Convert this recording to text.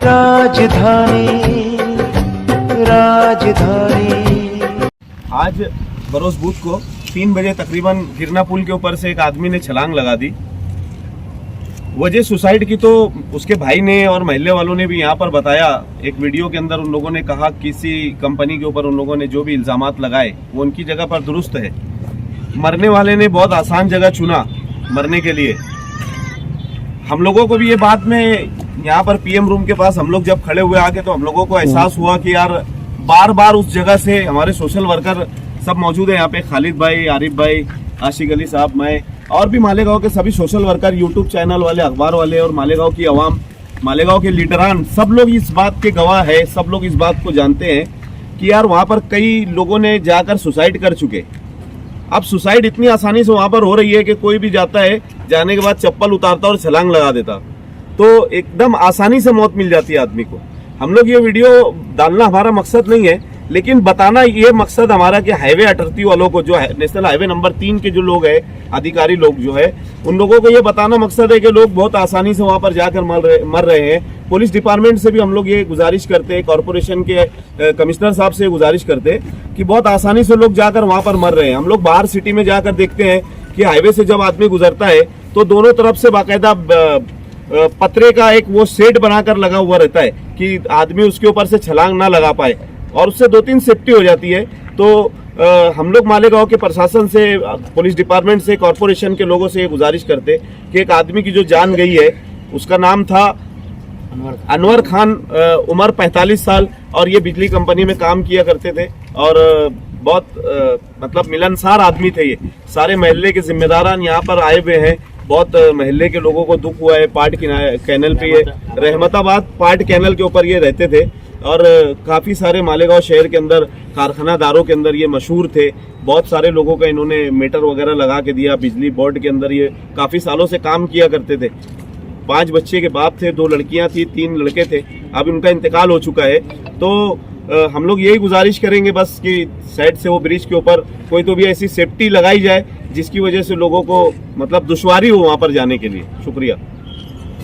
राजधानी राजधानी। आज बरोज बुध को 3 बजे तकरीबन गिरना पुल के ऊपर से एक आदमी ने छलांग लगा दी। वजह सुसाइड की तो उसके भाई ने और महल्ले वालों ने भी यहाँ पर बताया। एक वीडियो के अंदर उन लोगों ने कहा किसी कंपनी के ऊपर उन लोगों ने जो भी इल्जामात लगाए वो उनकी जगह पर दुरुस्त है। मरने वाले ने बहुत आसान जगह चुना मरने के लिए। हम लोगों को भी ये बात में यहाँ पर पीएम रूम के पास हम लोग जब खड़े हुए आके तो हम लोगों को एहसास हुआ कि यार बार बार उस जगह से हमारे सोशल वर्कर सब मौजूद है यहाँ पे, खालिद भाई, आरिफ भाई, आशिक अली साहब, मैं और भी मालेगांव के सभी सोशल वर्कर, यूट्यूब चैनल वाले, अखबार वाले और मालेगांव की आवाम, मालेगांव के लीडरान, सब लोग इस बात के गवाह है। सब लोग इस बात को जानते हैं कि यार वहाँ पर कई लोगों ने जाकर सुसाइड कर चुके। अब सुसाइड इतनी आसानी से वहाँ पर हो रही है कि कोई भी जाता है, जाने के बाद चप्पल उतारता और छलांग लगा देता, तो एकदम आसानी से मौत मिल जाती है आदमी को। हम लोग ये वीडियो डालना हमारा मकसद नहीं है, लेकिन बताना ये मकसद हमारा कि हाईवे अथॉरिटी वालों को, जो है नेशनल हाईवे नंबर 3 के जो लोग हैं, अधिकारी लोग जो है, उन लोगों को ये बताना मकसद है कि लोग बहुत आसानी से वहाँ पर जाकर मर रहे हैं। पुलिस डिपार्टमेंट से भी हम लोग ये गुजारिश करते हैं, कॉरपोरेशन के कमिश्नर साहब से गुजारिश करते हैं कि बहुत आसानी से लोग जाकर वहाँ पर मर रहे हैं। हम लोग बाहर सिटी में जाकर देखते हैं कि हाईवे से जब आदमी गुजरता है तो दोनों तरफ से बाकायदा पतरे का एक वो सेट बनाकर लगा हुआ रहता है कि आदमी उसके ऊपर से छलांग ना लगा पाए, और उससे 2-3 सेफ्टी हो जाती है। तो हम लोग मालेगांव के प्रशासन से, पुलिस डिपार्टमेंट से, कॉरपोरेशन के लोगों से ये गुजारिश करते कि एक आदमी की जो जान गई है, उसका नाम था अनवर खान, उम्र 45 साल, और ये बिजली कंपनी में काम किया करते थे और बहुत मतलब मिलनसार आदमी थे। ये सारे महल्ले के जिम्मेदारान यहाँ पर आए हुए हैं। बहुत महल्ले के लोगों को दुख हुआ है। पार्ट कैनल पे, ये रहमताबाद पार्ट कैनल के ऊपर ये रहते थे और काफ़ी सारे मालेगांव शहर के अंदर कारखानादारों के अंदर ये मशहूर थे। बहुत सारे लोगों का इन्होंने मीटर वगैरह लगा के दिया। बिजली बोर्ड के अंदर ये काफ़ी सालों से काम किया करते थे। 5 बच्चे के बाप थे, 2 लड़कियां थी, 3 लड़के थे। अब उनका इंतकाल हो चुका है। तो हम लोग यही गुजारिश करेंगे बस कि साइड से वो ब्रिज के ऊपर कोई तो भी ऐसी सेफ्टी लगाई जाए जिसकी वजह से लोगों को मतलब दुश्वारी हो वहाँ पर जाने के लिए। शुक्रिया।